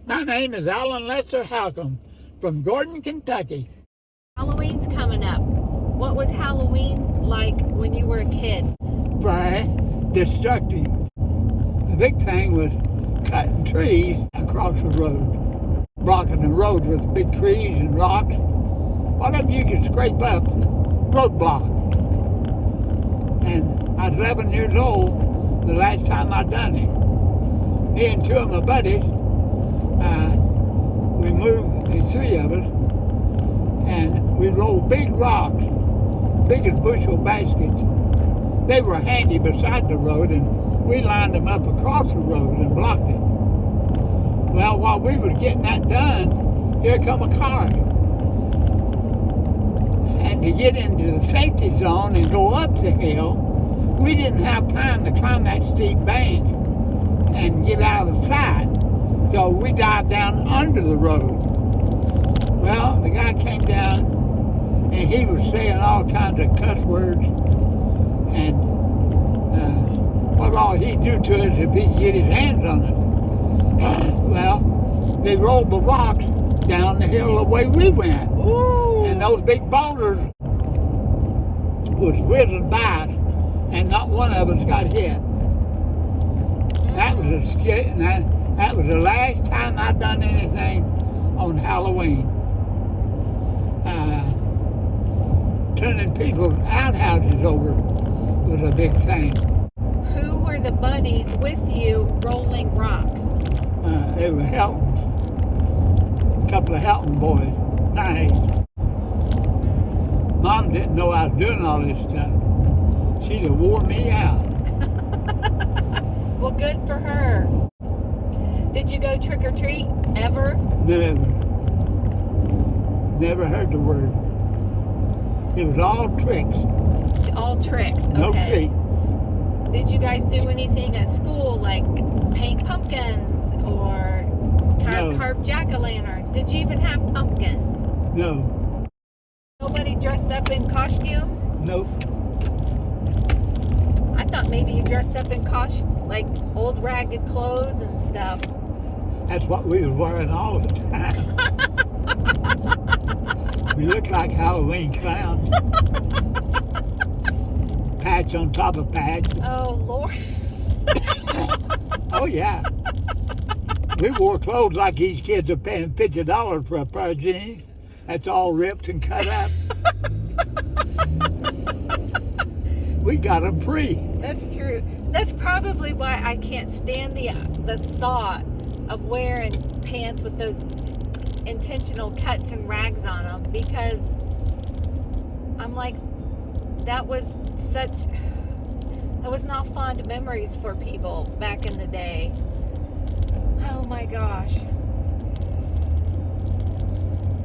My name is Alan Lester Halcomb from Gordon, Kentucky. Halloween's coming up. What was Halloween like when you were a kid? Very destructive. The big thing was cutting trees across the road, blocking the road with big trees and rocks. Whatever you could scrape up, roadblock. And I was 11 years old the last time I done it. Me and two of my buddies, we moved, the three of us, and we rolled big rocks, big as bushel baskets. They were handy beside the road, and we lined them up across the road and blocked it. Well, while we was getting that done, here come a car. And to get into the safety zone and go up the hill, we didn't have time to climb that steep bank and get out of the sight. So we dived down under the road. Well, the guy came down and he was saying all kinds of cuss words, and what all he'd do to us if he could get his hands on us. Well, they rolled the rocks down the hill the way we went. Ooh. And those big boulders was whizzing by us, and not one of us got hit. That was a scary, that was the last time I done anything on Halloween. Turning people's outhouses over was a big thing. Who were the buddies with you rolling rocks? They were Heltons, a couple of Helton boys, my age. Mom didn't know I was doing all this stuff. She'd have wore me out. Well, good for her. Did you go trick or treat ever? Never. Never heard the word. It was all tricks. All tricks. Okay. No treat. Did you guys do anything at school, like paint pumpkins or carve jack-o'-lanterns? Did you even have pumpkins? No. Nobody dressed up in costumes? Nope. I thought maybe you dressed up in like old ragged clothes and stuff. That's what we was wearing all the time. We looked like Halloween clowns. Patch on top of patch. Oh, Lord. Oh, yeah. We wore clothes like these kids are paying $50 for a pair of jeans. That's all ripped and cut up. We got them free. That's true. That's probably why I can't stand the thought of wearing pants with those intentional cuts and rags on them, because I'm like, that was not fond memories for people back in the day. Oh my gosh.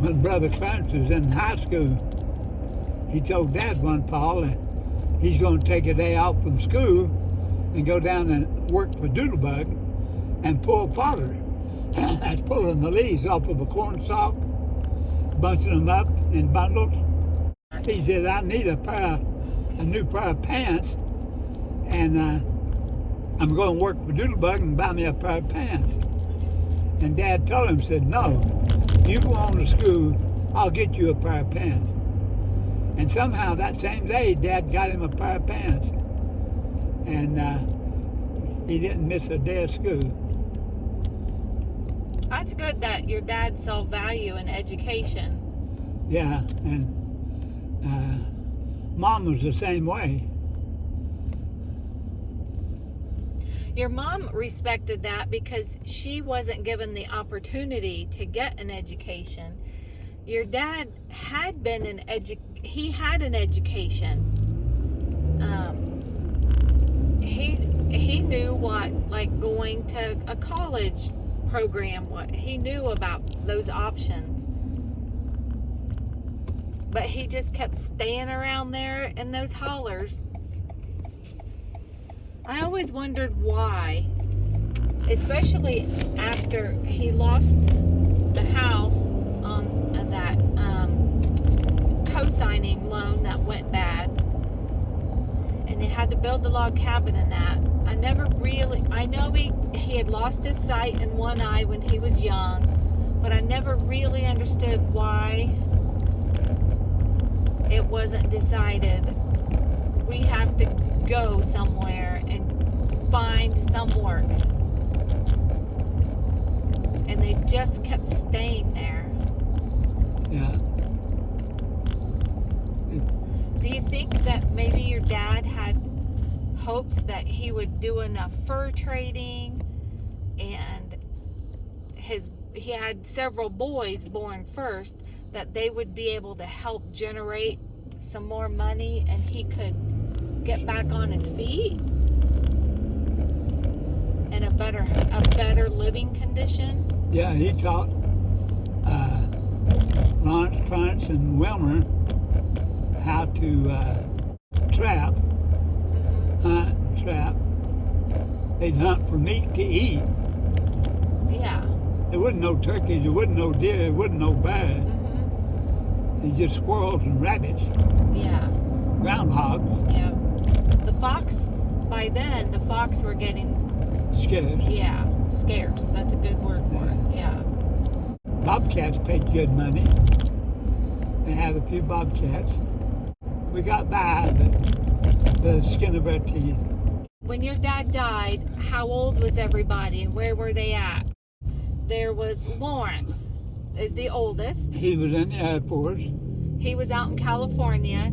When Brother Clarence was in high school, he told Dad one fall that he's going to take a day off from school and go down and work for Doodle Bug and pull fodder. That's pulling the leaves off of a corn stalk, bunching them up in bundles. He said, I need a new pair of pants, and I'm going to work for Doodle Bug and buy me a pair of pants. And Dad told him, said, no, you go on to school, I'll get you a pair of pants. And somehow that same day, Dad got him a pair of pants. And he didn't miss a day of school. That's good that your dad saw value in education. Yeah, and Mom was the same way. Your mom respected that because she wasn't given the opportunity to get an education. Your dad had been he had an education. He knew what, like, going to a college program, what he knew about those options. But he just kept staying around there in those hollers. I always wondered why, especially after he lost the house on that co-signing loan that went bad, and they had to build a log cabin in that. I know he had lost his sight in one eye when he was young. never really understood why it wasn't decided we have to go somewhere and find some work. And they just kept staying there. Yeah. Do you think that maybe your dad had hopes that he would do enough fur trading, and he had several boys born first, that they would be able to help generate some more money and he could get back on his feet in a better living condition? Yeah, he taught Lawrence, Clarence, and Wilmer how to trap, hunt, and trap. They'd hunt for meat to eat. Yeah. There wasn't no turkeys, there wasn't no deer, there wasn't no bear. It's just squirrels and rabbits. Yeah. Groundhogs. Yeah. The fox, by then, the fox were getting Scarce. Yeah, scarce. That's a good word for it. Yeah. Bobcats paid good money. They had a few bobcats. We got by the skin of our teeth. When your dad died, how old was everybody and where were they at? There was Lawrence, is the oldest. He was in the Air Force. He was out in California.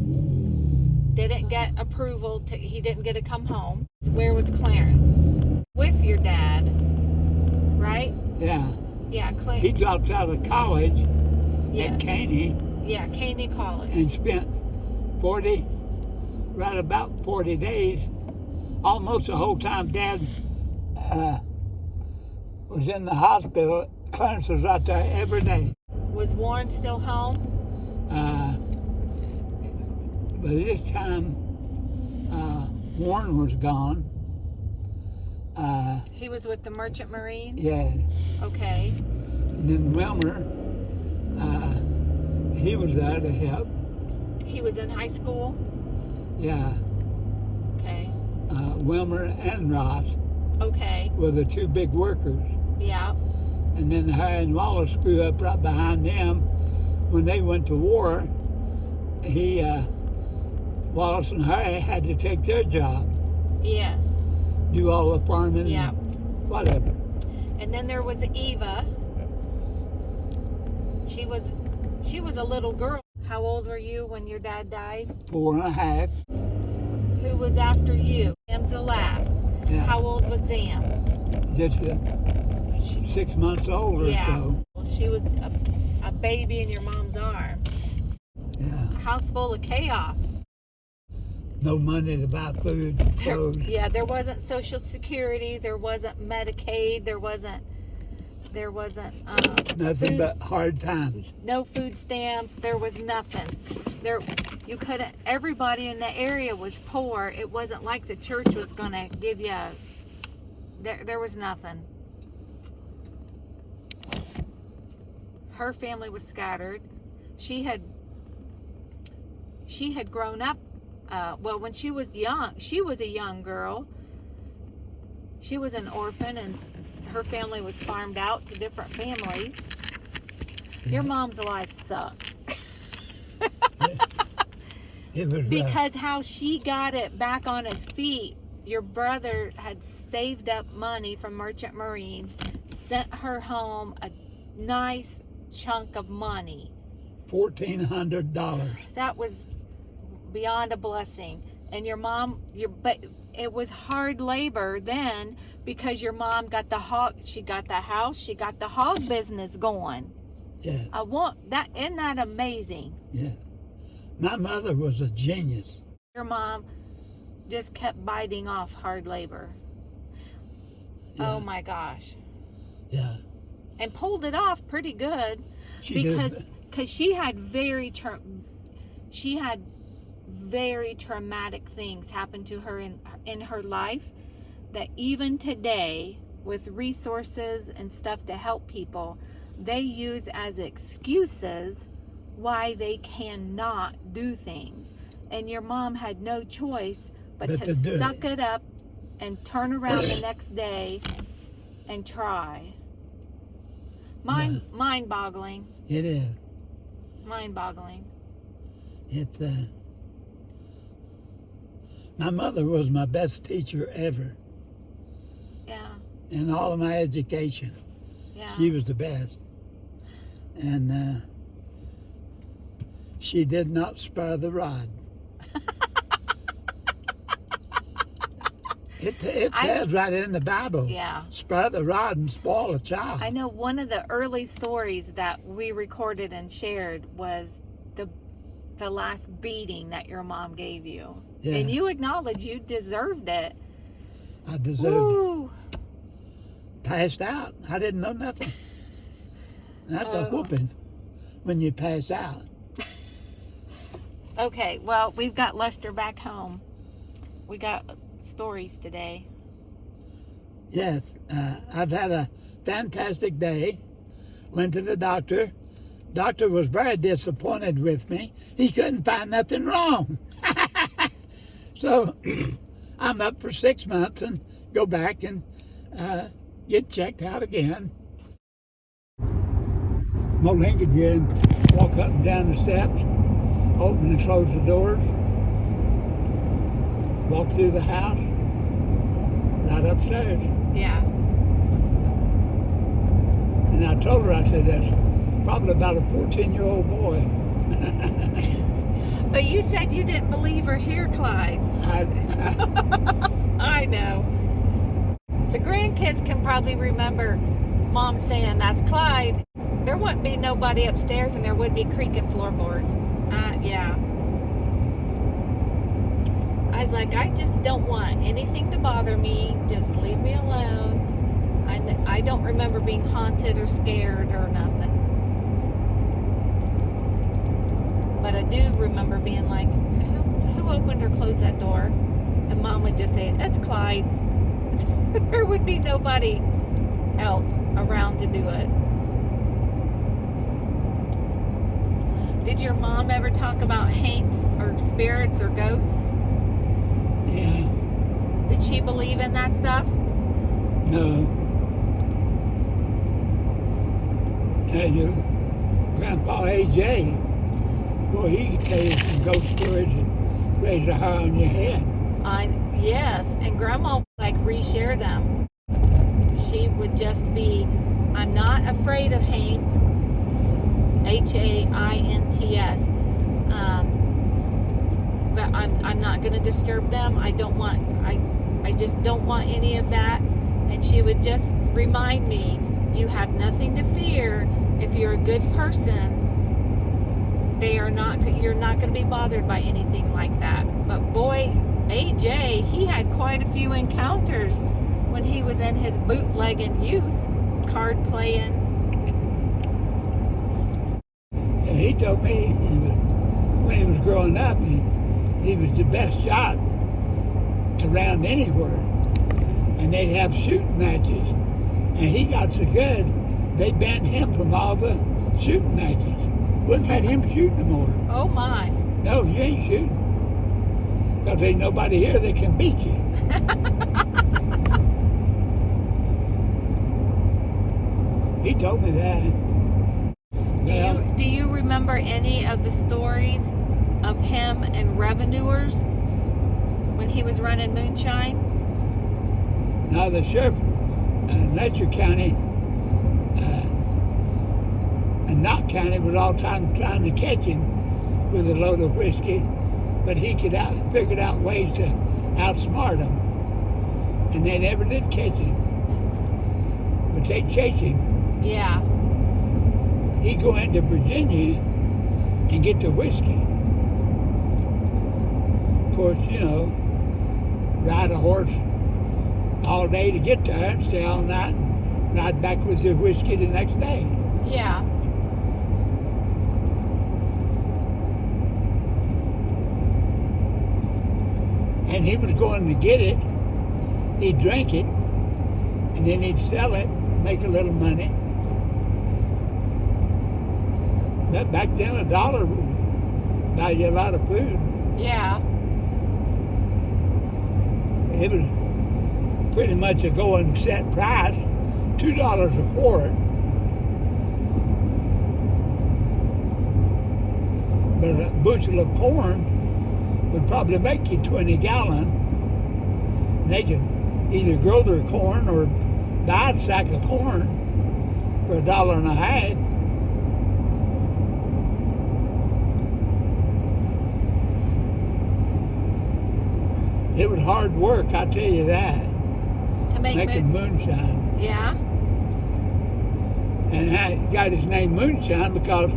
Didn't get approval. He didn't get to come home. Where was Clarence? With your dad, right? Yeah. Yeah, Clarence. He dropped out of college at Caney. Yeah, Caney College. And spent right about 40 days, almost the whole time Dad was in the hospital. Clarence was out there every day. Was Warren still home? By this time, Warren was gone. He was with the Merchant Marines? Yeah. Okay. And then Wilmer, he was there to help. He was in high school? Yeah. Okay. Wilmer and Ross Okay. were the two big workers. Yeah. And then Harry and Wallace grew up right behind them. When they went to war, Wallace and Harry had to take their job. Yes. Do all the farming. Yeah. Whatever. And then there was Eva. She was a little girl. How old were you when your dad died? 4.5. Who was after you? Sam's the last. Yeah. How old was Sam? Just 6 months old or so. Well, she was a baby in your mom's arm. Yeah. A house full of chaos. No money to buy food, clothes. There wasn't Social Security. There wasn't Medicaid. There wasn't Nothing but hard times. no food stamps. There was nothing. You couldn't. Everybody in the area was poor. It wasn't like the church was gonna give you. There was nothing. Her family was scattered. She had grown up. When she was young, she was a young girl. She was an orphan, and her family was farmed out to different families. Your mom's life sucked. It was Because how she got it back on its feet, your brother had saved up money from Merchant Marines, sent her home a nice chunk of money. $1,400. That was beyond a blessing. And your mom, but it was hard labor then, because your mom got the hog, she got the house, she got the hog business going. Yeah. Isn't that amazing? Yeah. My mother was a genius. Your mom just kept biting off hard labor. Yeah. Oh my gosh. Yeah. And pulled it off pretty good. She did. Because she had very traumatic things happen to her in her life, that even today, with resources and stuff to help people, they use as excuses why they cannot do things. And your mom had no choice but to suck it up and turn around the next day and try. Mind-boggling. It is. Mind-boggling. It's my mother was my best teacher ever Yeah. in all of my education. Yeah. She was the best. And she did not spare the rod. It says right in the Bible, Yeah. spare the rod and spoil a child. I know one of the early stories that we recorded and shared was the last beating that your mom gave you. Yeah. And you acknowledged you deserved it. I deserved Woo. it. Passed out. I didn't know nothing. That's a Oh. whooping when you pass out. Okay, well, we've got Lester back home. We got stories today. Yes, I've had a fantastic day. Went to the doctor. Doctor was very disappointed with me. He couldn't find nothing wrong. So I'm up for 6 months and go back and get checked out again. No linkage again. Walk up and down the steps, open and close the doors, walk through the house, right upstairs. Yeah. And I told her, I said, that's probably about a 14-year-old boy. But you said you didn't believe or hear Clyde. I know. The grandkids can probably remember Mom saying, that's Clyde. There wouldn't be nobody upstairs and there would be creaking floorboards. Yeah. I was like, I just don't want anything to bother me. Just leave me alone. I don't remember being haunted or scared or nothing. But I do remember being like, who opened or closed that door? And Mom would just say, that's Clyde. There would be nobody else around to do it. Did your mom ever talk about haints or spirits or ghosts? Yeah. Did she believe in that stuff? No. And your Grandpa AJ, well, he could tell you some ghost stories and raise a hair on your head. Yes, and Grandma would like reshare them. She would just be, I'm not afraid of haints, Haints, but I'm not going to disturb them. I just don't want any of that. And she would just remind me, you have nothing to fear. If you're a good person, you're not going to be bothered by anything like that. But boy, AJ, he had quite a few encounters when he was in his bootlegging youth, card playing. And he told me when he was growing up, he was the best shot around anywhere. And they'd have shooting matches. And he got so good, they banned him from all the shooting matches. Wouldn't let him shoot no more. Oh my. No, you ain't shooting. Because there's nobody here that can beat you. He told me that. Do you remember any of the stories of him and revenuers when he was running moonshine? Now the sheriff in Letcher County and Knott County was all trying to catch him with a load of whiskey, but he figured out ways to outsmart him, and they never did catch him. But they chased him. Yeah. He'd go into Virginia and get the whiskey. Of course, ride a horse all day to get there and stay all night and ride back with the whiskey the next day. Yeah. And he was going to get it, he'd drink it, and then he'd sell it, make a little money. But back then, $1 would buy you a lot of food. Yeah. It was pretty much a going set price, $2 a quart. But a bushel of corn would probably make you 20 gallon. And they could either grow their corn or buy a sack of corn for $1.50. It was hard work, I tell you that. To making moonshine. Yeah. And it got its name moonshine because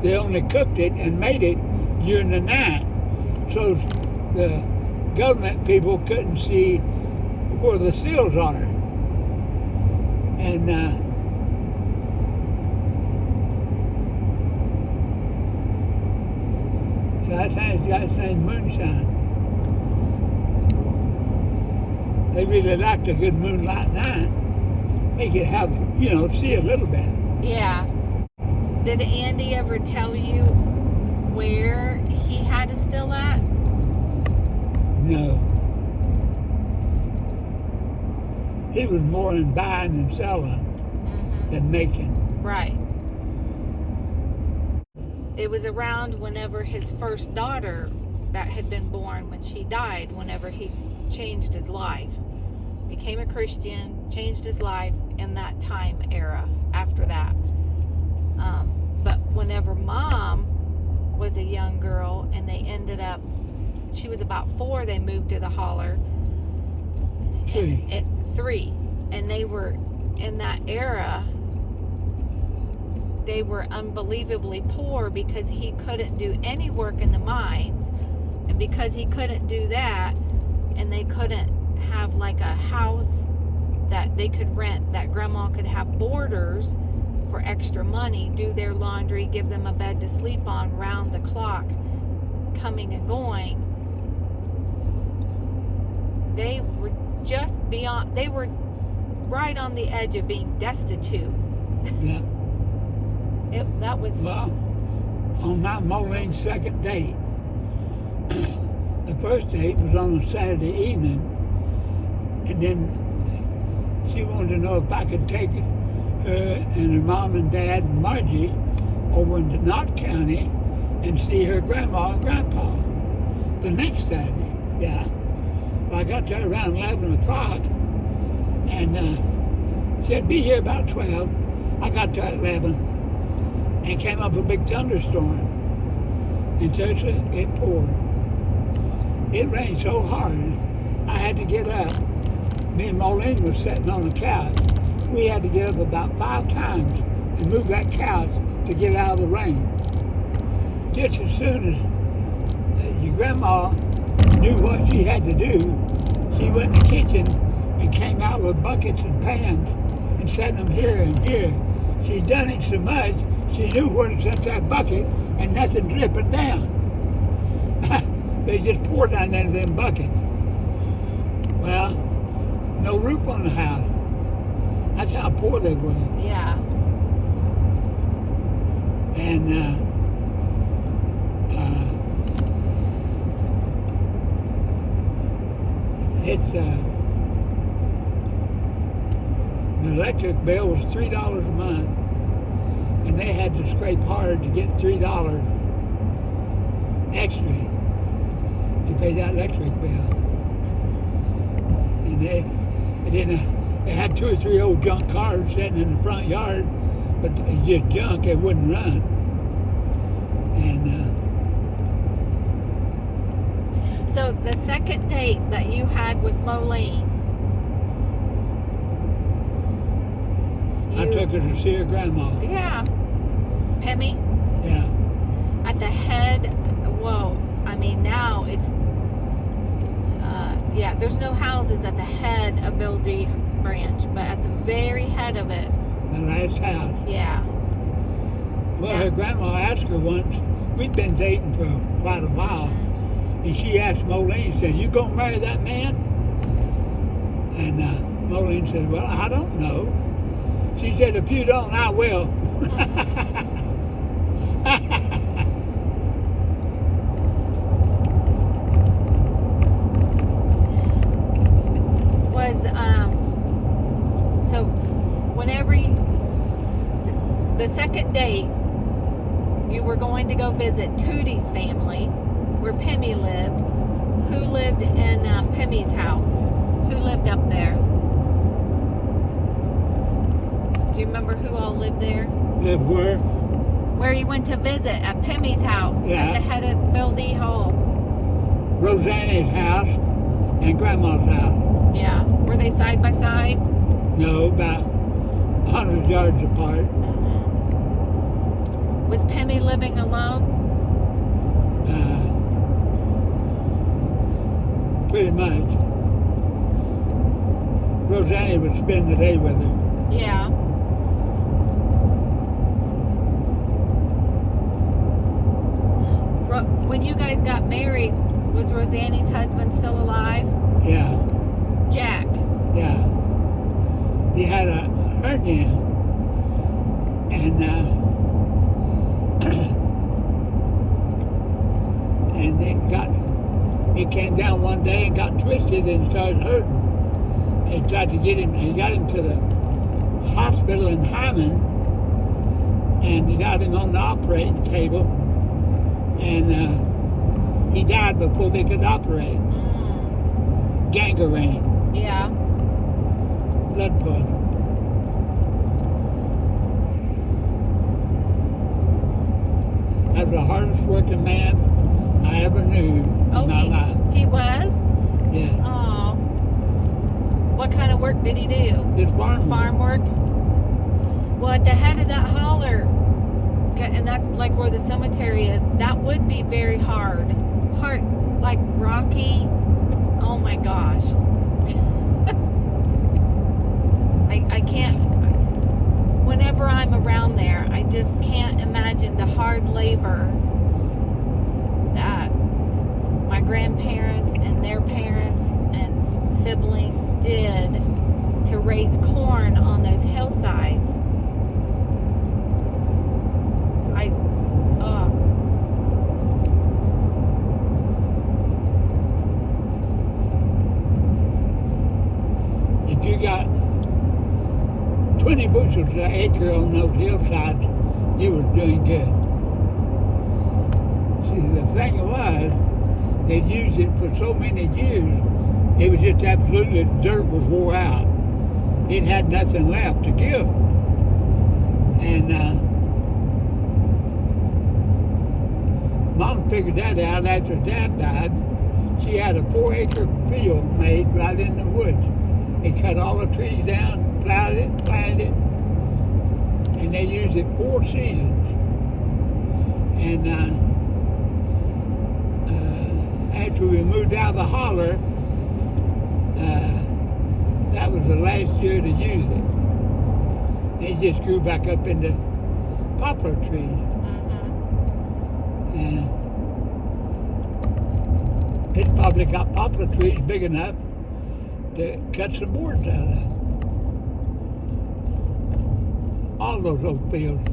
they only cooked it and made it during the night. So the government people couldn't see where the seals are. And so that's how it got its name moonshine. They really liked a good moonlight night. They could have, see a little bit. Yeah. Did Andy ever tell you where he had his still at? No. He was more in buying and selling than making. Right. It was around whenever his first daughter that had been born, when she died, whenever he changed his life. Became a Christian, changed his life in that time era after that. But whenever Mom was a young girl and they ended up, she was about 4, they moved to the holler. 3. And they were, in that era, they were unbelievably poor because he couldn't do any work in the mines. And because he couldn't do that, and they couldn't have like a house that they could rent, that Grandma could have boarders for extra money, do their laundry, give them a bed to sleep on round the clock, coming and going. They were just beyond, they were right on the edge of being destitute. Yeah. That was... Well, on my Molene's second date, the first date was on a Saturday evening, and then she wanted to know if I could take her and her mom and dad and Margie over into Knott County and see her grandma and grandpa the next Saturday. Yeah. Well, I got there around 11 o'clock and said, be here about 12. I got there at 11 and came up a big thunderstorm. And so it poured. It rained so hard, I had to get up. Me and Molene was sitting on the couch. We had to get up about 5 times and move that couch to get out of the rain. Just as soon as your grandma knew what she had to do, she went in the kitchen and came out with buckets and pans and set them here and here. She'd done it so much, she knew where to set that bucket and nothing dripping down. They just poured down into them buckets. Well, no roof on the house. That's how poor they were. Yeah. And the electric bill was $3 a month, and they had to scrape hard to get $3 extra to pay that electric bill. And they had 2 or 3 old junk cars sitting in the front yard, but it's just junk, it wouldn't run. And so the second date that you had with Molene, I took her to see her grandma. Yeah. Pemmy? Yeah. At the head, well, I mean, now it's, yeah, there's no houses at the head of Bill D Branch, but at the very head of it. The last house. Yeah. Well, her grandma asked her once, we'd been dating for quite a while, and she asked Molene, said, you gonna marry that man? And Molene said, well, I don't know. She said, if you don't, I will. So whenever the second date, you were going to go visit Tootie's family, where Pemmy lived. Who lived in Pemmy's house? Who lived up there? Do you remember who all lived there? Live where? Where you went to visit at Pemmy's house, Yeah. at the head of Bill D. Hall. Rosanna's house and Grandma's house. Yeah. Were they side by side? No, about 100 yards apart. Was Pemmy living alone? Pretty much. Rosanna would spend the day with her. Yeah. When you guys got married, was Rosanna's husband still alive? Yeah, Jack. yeah. He had a hernia, and and it came down one day and got twisted and started hurting. They tried to get him. He got him to the hospital in Hyman, and he got him on the operating table, and he died before they could operate. Gangrene. Yeah. Blood poison. That was the hardest working man I ever knew in my life. He was? Yeah. Oh. What kind of work did he do? Just farm Work? Well, at the head of that holler, and that's like where the cemetery is, that would be very hard. Hard, like rocky. Oh my gosh. I can't, whenever I'm around there, I just can't imagine the hard labor that my grandparents and their parents and siblings did to raise corn on those hillsides. If you got 20 bushels an acre on those hillsides, you was doing good. See, the thing was, they'd used it for so many years, it was just absolutely, the dirt was wore out. It had nothing left to give. And Mom figured that out after Dad died. She had a 4-acre field made right in the woods. They cut all the trees down, plowed it, planted it, and they used it 4 seasons. And after we moved out of the holler, that was the last year to use it. They just grew back up into poplar trees. And it's probably got poplar trees big enough to cut some boards out of. All those old fields.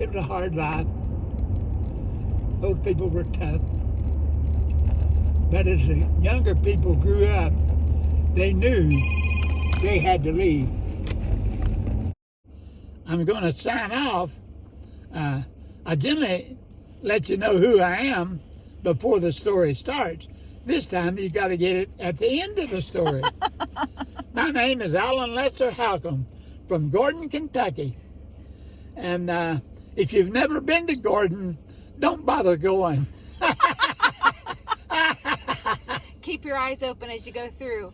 It was a hard life. Those people were tough. But as the younger people grew up, they knew they had to leave. I'm going to sign off. I generally let you know who I am before the story starts. This time you got to get it at the end of the story. My name is Alan Lester Halcomb from Gordon, Kentucky. And if you've never been to Gordon, don't bother going. Keep your eyes open as you go through.